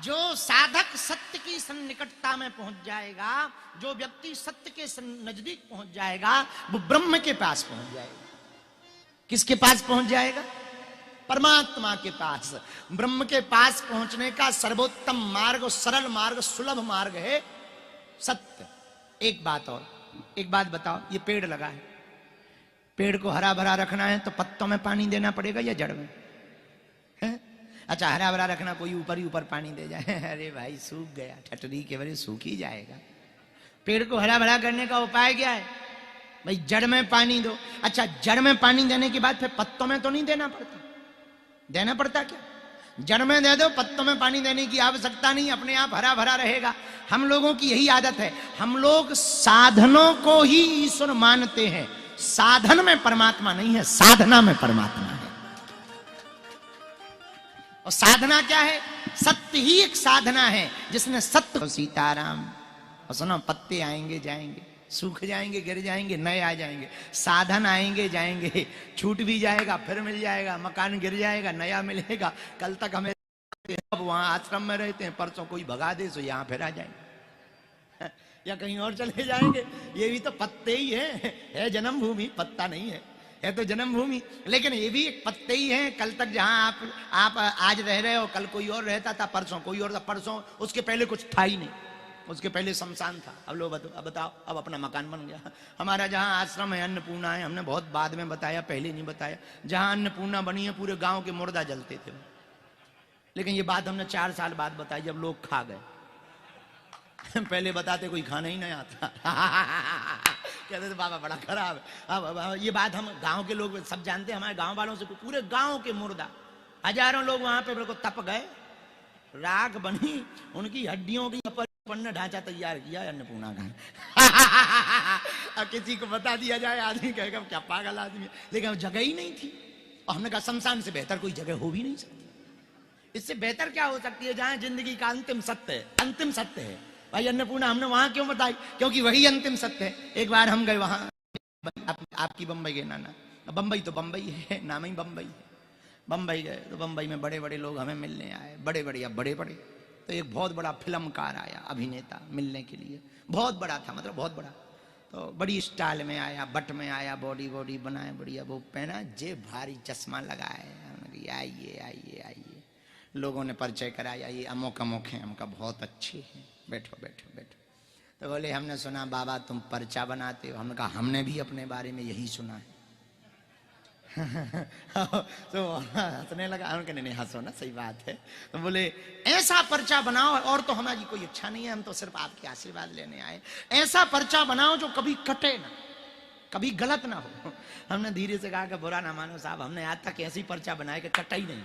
जो साधक सत्य की सन्निकटता में पहुंच जाएगा, जो व्यक्ति सत्य के नजदीक पहुंच जाएगा, वो ब्रह्म के पास पहुंच जाएगा। किसके पास पहुंच जाएगा? परमात्मा के पास। ब्रह्म के पास पहुंचने का सर्वोत्तम मार्ग, सरल मार्ग, सुलभ मार्ग है सत्य। एक बात और, एक बात बताओ, ये पेड़ लगा है, पेड़ को हरा भरा रखना है तो पत्तों में पानी देना पड़ेगा या जड़ में? है? अच्छा, हरा भरा रखना, कोई ऊपर ही ऊपर पानी दे जाए, अरे भाई सूख गया, ठटरी के वजह सूख ही जाएगा। पेड़ को हरा भरा करने का उपाय क्या है? भाई जड़ में पानी दो। अच्छा, जड़ में पानी देने के बाद फिर पत्तों में तो नहीं देना पड़ता? देना पड़ता क्या? जड़ में दे दो, पत्तों में पानी देने की आवश्यकता नहीं, अपने आप हरा भरा रहेगा। हम लोगों की यही आदत है, हम लोग साधनों को ही ईश्वर मानते हैं। साधन में परमात्मा नहीं है, साधना में परमात्मा है। और साधना क्या है? सत्य ही एक साधना है। जिसने सत्य, सीताराम। और सुनो, पत्ते आएंगे जाएंगे, सूख जाएंगे, गिर जाएंगे, नए आ जाएंगे। साधन आएंगे जाएंगे, छूट भी जाएगा, फिर मिल जाएगा, मकान गिर जाएगा, नया मिलेगा। कल तक हमें अब वहां आश्रम में रहते हैं, परसों कोई भगा दे तो यहाँ फिर आ जाएंगे या कहीं और चले जाएंगे। ये भी तो पत्ते ही है जन्मभूमि, पत्ता नहीं है तो जन्मभूमि। लेकिन ये भी एक पत्ते ही है। कल तक जहां आप आज रह रहे हो, कल कोई और रहता था, परसों कोई और था, परसों उसके पहले कुछ था ही नहीं, उसके पहले शमशान था। अब लोग अब बताओ, अब अपना मकान बन गया। हमारा जहाँ आश्रम है, अन्नपूर्णा है, हमने बहुत बाद में बताया, पहले नहीं बताया। जहाँ अन्नपूर्णा बनी है, पूरे गांव के मुर्दा जलते थे, लेकिन ये बात हमने 4 साल बाद बताई, जब लोग खा गए। पहले बताते कोई खाना ही नहीं आता कहते थे बाबा बड़ा खराब है। अब ये बात हम गांव के लोग सब जानते हैं, हमारे गांव वालों से, पूरे गांव के मुर्दा, हजारों लोग वहां पे बिल्कुल तप गए, राख बनी, उनकी हड्डियों की पन्ना ढांचा तैयार किया अन्नपूर्णा का। किसी को बता दिया जाए, आदमी कहेगा क्या पागल आदमी, लेकिन जगह ही नहीं थी। और हमने कहा शमशान से बेहतर कोई जगह हो भी नहीं सकती। इससे बेहतर क्या हो सकती है? जहां जिंदगी का अंतिम सत्य है, अंतिम सत्य है। भाई अन्नपूर्णा हमने वहां क्यों बताई? क्योंकि वही अंतिम सत्य है। एक बार हम गए वहां, आपकी बंबई गए नाना, बंबई तो बंबई है, नाम ही बंबई है। बंबई गए तो बंबई में बड़े बड़े लोग हमें मिलने आए, बड़े बड़े। तो एक बहुत बड़ा फिल्मकार आया, अभिनेता, मिलने के लिए। बहुत बड़ा था, मतलब बहुत बड़ा। तो बड़ी स्टाइल में आया, बट में आया, बॉडी बनाए बढ़िया, वो पहना, जे भारी चश्मा लगाए। आइए आइए आइए, लोगों ने परिचय कराया, ये अमोक है। हमका बहुत अच्छे हैं, बैठो। तो बोले हमने सुना बाबा तुम पर्चा बनाते हो। हमने कहा हमने भी अपने बारे में यही सुना है। तो हंसने लगा। हम कहने नहीं, हंसो ना, सही बात है। तो बोले ऐसा पर्चा बनाओ, और तो हमारी कोई इच्छा नहीं है, हम तो सिर्फ आपके आशीर्वाद लेने आए। ऐसा पर्चा बनाओ जो कभी कटे ना, कभी गलत ना हो। हमने धीरे से कहा कि बुरा ना मानो साहब, हमने आज तक ऐसी पर्चा बनाए कि कटा ही नहीं,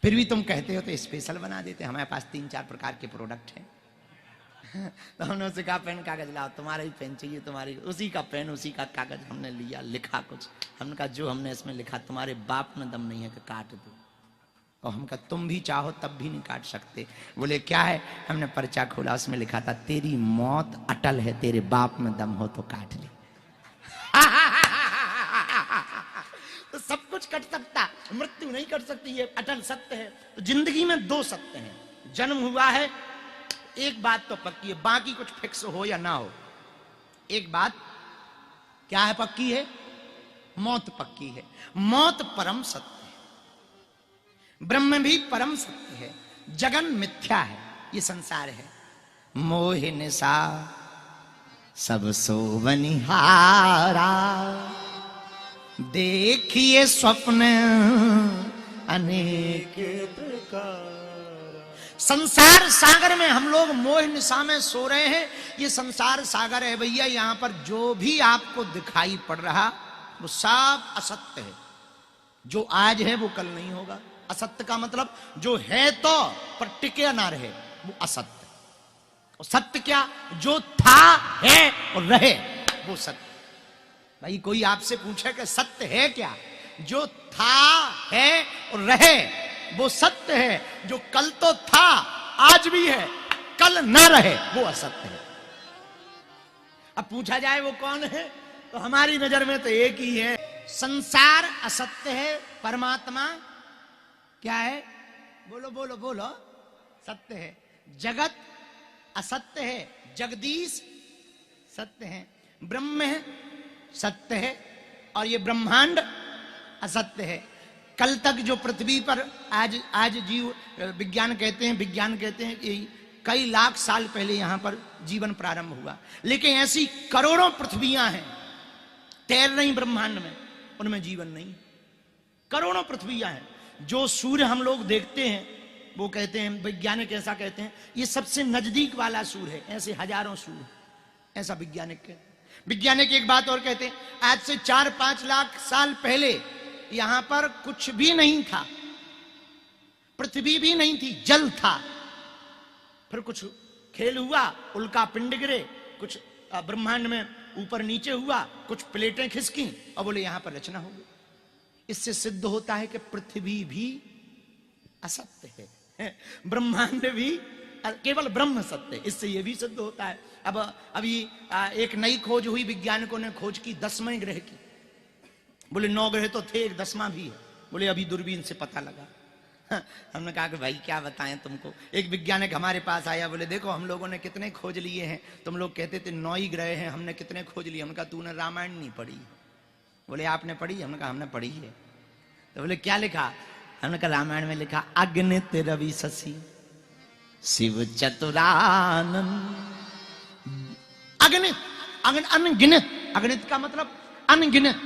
फिर भी तुम कहते हो तो स्पेशल बना देते। हमारे पास 3-4 प्रकार के प्रोडक्ट हैं। तो हमने उससे कहा पेन कागज लाओ, तुम्हारा ही पेन चाहिए, तुम्हारी उसी का पेन, उसी का कागज। हमने लिया, लिखा कुछ। हमने कहा जो हमने इसमें लिखा तुम्हारे बाप में दम नहीं है कि काट दो। और हम कहा तुम भी चाहो तब भी नहीं काट सकते। बोले क्या है? हमने पर्चा खोला, उसमें लिखा था तेरी मौत अटल है, तेरे बाप में दम हो तो काट ले। तो सब कुछ कट सकता, मृत्यु नहीं कट सकती, ये अटल सत्य है। तो जिंदगी में 2 सत्य हैं। जन्म हुआ है, एक बात तो पक्की है, बाकी कुछ फिक्स हो या ना हो। एक बात क्या है पक्की है? मौत पक्की है। मौत परम सत्य है, ब्रह्म भी परम सत्य है, जगन मिथ्या है, ये संसार है। मोह निशा सब सो बनिहारा, देखिए स्वप्न अनेक प्रकार। संसार सागर में हम लोग मोह निशा में सो रहे हैं। ये संसार सागर है भैया, यहां पर जो भी आपको दिखाई पड़ रहा वो सब असत्य है। जो आज है वो कल नहीं होगा। असत्य का मतलब जो है तो पर टिके ना रहे, वो असत्य। और सत्य क्या? जो था, है और रहे, वो सत्य। भाई कोई आपसे पूछे कि सत्य है क्या? जो था, है और रहे वो सत्य है। जो कल तो था, आज भी है, कल ना रहे, वो असत्य है। अब पूछा जाए वो कौन है, तो हमारी नजर में तो एक ही है। संसार असत्य है, परमात्मा क्या है? बोलो बोलो बोलो। सत्य है, जगत असत्य है, जगदीश सत्य है, ब्रह्म है सत्य है, और ये ब्रह्मांड असत्य है। कल तक जो पृथ्वी पर आज जीव विज्ञान कहते हैं कि कई लाख साल पहले यहां पर जीवन प्रारंभ हुआ, लेकिन ऐसी करोड़ों पृथ्वियां हैं तैर रही ब्रह्मांड में, उनमें जीवन नहीं। करोड़ों पृथ्वियां हैं। जो सूर्य हम लोग देखते हैं वो कहते हैं, वैज्ञानिक ऐसा कहते हैं, ये सबसे नजदीक वाला सूर्य है, ऐसे हजारों सूर्य, ऐसा वैज्ञानिक कहते हैं। वैज्ञानिक एक बात और कहते हैं, आज से 4-5 लाख साल पहले यहां पर कुछ भी नहीं था, पृथ्वी भी नहीं थी, जल था। फिर कुछ खेल हुआ, उल्का पिंड गिरे, कुछ ब्रह्मांड में ऊपर नीचे हुआ, कुछ प्लेटें खिसकी और बोले यहां पर रचना होगी। इससे सिद्ध होता है कि पृथ्वी भी असत्य है, ब्रह्मांड भी केवल ब्रह्म सत्य है। इससे यह भी सिद्ध होता है। अब अभी एक नई खोज हुई, वैज्ञानिकों ने खोज की 10वें ग्रह की। बोले 9 ग्रह तो थे, एक 10वां भी है। बोले अभी दूरबीन से पता लगा। हमने कहा कि भाई क्या बताएं तुमको। एक वैज्ञानिक हमारे पास आया, बोले देखो हम लोगों ने कितने खोज लिए हैं, तुम लोग कहते थे 9 ही ग्रह हैं, हमने कितने खोज लिए। हमने कहा तूने रामायण नहीं पढ़ी। बोले आपने पढ़ी? हमने कहा हमने पढ़ी है। तो बोले क्या लिखा? हमने कहा रामायण में लिखा अगणित रवि शशि शिव चतुरानंद। अगणित, अनगिनत, अगणित का मतलब अनगिनत।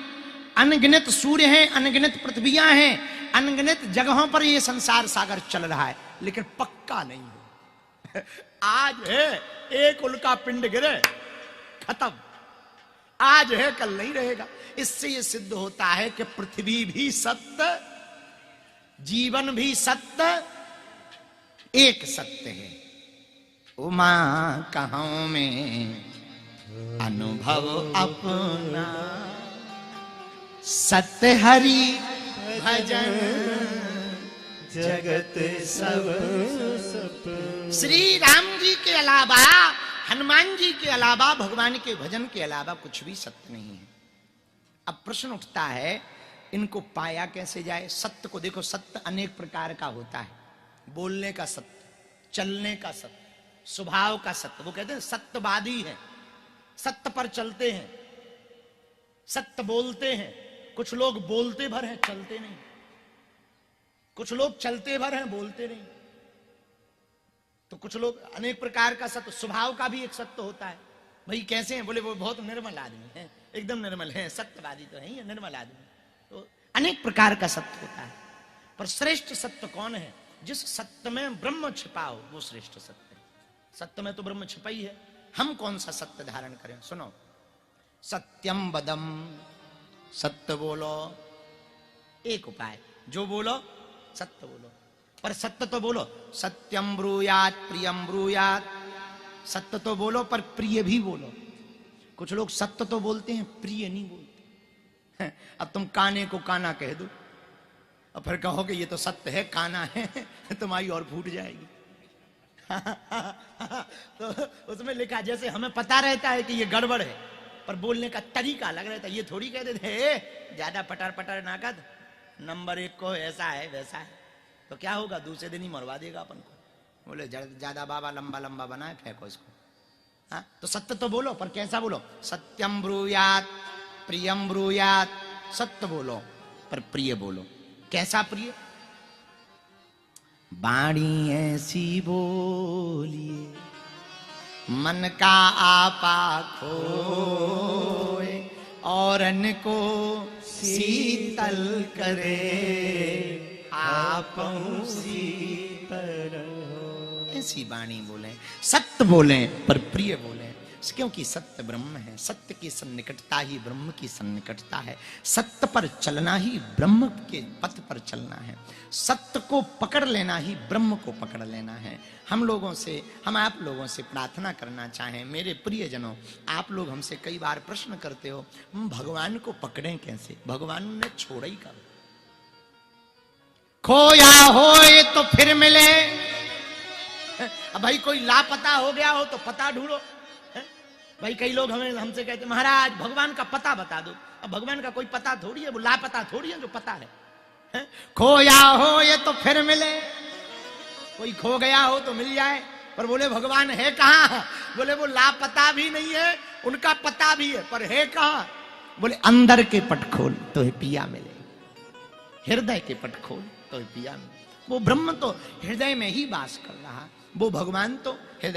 अनगिनत सूर्य हैं, अनगिनत पृथ्वियां हैं, अनगिनत जगहों पर ये संसार सागर चल रहा है, लेकिन पक्का नहीं है। आज है एक उल्का पिंड गिरे, खत्म। आज है कल नहीं रहेगा। इससे ये सिद्ध होता है कि पृथ्वी भी सत्य, जीवन भी सत्य, एक सत्य है। उमा कहां में अनुभव अपना, सत्य हरि भजन जगत सब। श्री राम जी के अलावा, हनुमान जी के अलावा, भगवान के भजन के अलावा कुछ भी सत्य नहीं है। अब प्रश्न उठता है इनको पाया कैसे जाए? सत्य को देखो, सत्य अनेक प्रकार का होता है। बोलने का सत्य, चलने का सत्य, स्वभाव का सत्य। वो कहते हैं सत्यवादी है, सत्य पर चलते हैं, सत्य बोलते हैं। कुछ लोग बोलते भर हैं, चलते नहीं। कुछ लोग चलते भर हैं, बोलते नहीं। तो कुछ लोग अनेक प्रकार का सत्य। स्वभाव का भी एक सत्य होता है। भाई कैसे हैं? बोले वो बहुत निर्मल आदमी है, एकदम निर्मल है, सत्यवादी तो है ही, निर्मल आदमी। तो अनेक प्रकार का सत्य होता है, पर श्रेष्ठ सत्य कौन है? जिस सत्य में ब्रह्म छिपा हो वो श्रेष्ठ सत्य है। सत्य में तो ब्रह्म छिपा ही है। हम कौन सा सत्य धारण करें? सुनो, सत्यम वदम, सत्य बोलो। एक उपाय, जो बोलो सत्य बोलो, पर सत्य तो बोलो। सत्यम ब्रूयात प्रियम ब्रूयात। सत्य तो बोलो पर प्रिय भी बोलो। कुछ लोग सत्य तो बोलते हैं, प्रिय नहीं बोलते। अब तुम काने को काना कह दो और फिर कहोगे ये तो सत्य है, काना है, तुम्हारी और फूट जाएगी। तो उसमें लिखा, जैसे हमें पता रहता है कि ये गड़बड़ है, पर बोलने का तरीका अलग रहता है। ये थोड़ी कह देते ज्यादा पटर पटर ना कर, नंबर 1 को ऐसा है वैसा है, तो क्या होगा? दूसरे दिन ही मरवा देगा अपन को। बोले ज्यादा बाबा लंबा लंबा बनाए, फेंको इसको। हाँ, तो सत्य तो बोलो, पर कैसा बोलो? सत्यम ब्रूयात प्रियम ब्रूयात। सत्य बोलो पर प्रिय बोलो। कैसा प्रिय? बाणी ऐसी बोलिए मन का आपा खोए, औरन को शीतल करे आपहु शीतल हो। ऐसी वाणी बोले, सत्य बोले पर प्रिय बोले, क्योंकि सत्य ब्रह्म है। सत्य की सन्निकटता ही ब्रह्म की सन्निकटता है। सत्य पर चलना ही ब्रह्म के पथ पर चलना है। सत्य को पकड़ लेना ही ब्रह्म को पकड़ लेना है। हम लोगों से, हम आप लोगों से प्रार्थना करना चाहें, मेरे प्रियजनों, आप लोग हमसे कई बार प्रश्न करते हो हम भगवान को पकड़ें कैसे? भगवान ने छोड़ा ही कब? खोया होए तो फिर मिले। अब भाई कोई लापता हो गया हो तो पता ढूंढो। भाई कई लोग हमसे कहते महाराज भगवान का पता बता दो। अब भगवान का कोई पता थोड़ी है, वो लापता थोड़ी है जो पता है। खोया हो ये तो फिर मिले, कोई खो गया हो तो मिल जाए, पर बोले भगवान है कहाँ? बोले वो लापता भी नहीं है, उनका पता भी है, पर है कहाँ? बोले अंदर के पट खोल तो है पिया मिले, हृदय के पट खोल तो है पिया मिले। वो ब्रह्म तो हृदय में ही वास कर रहा, वो भगवान तो हृदय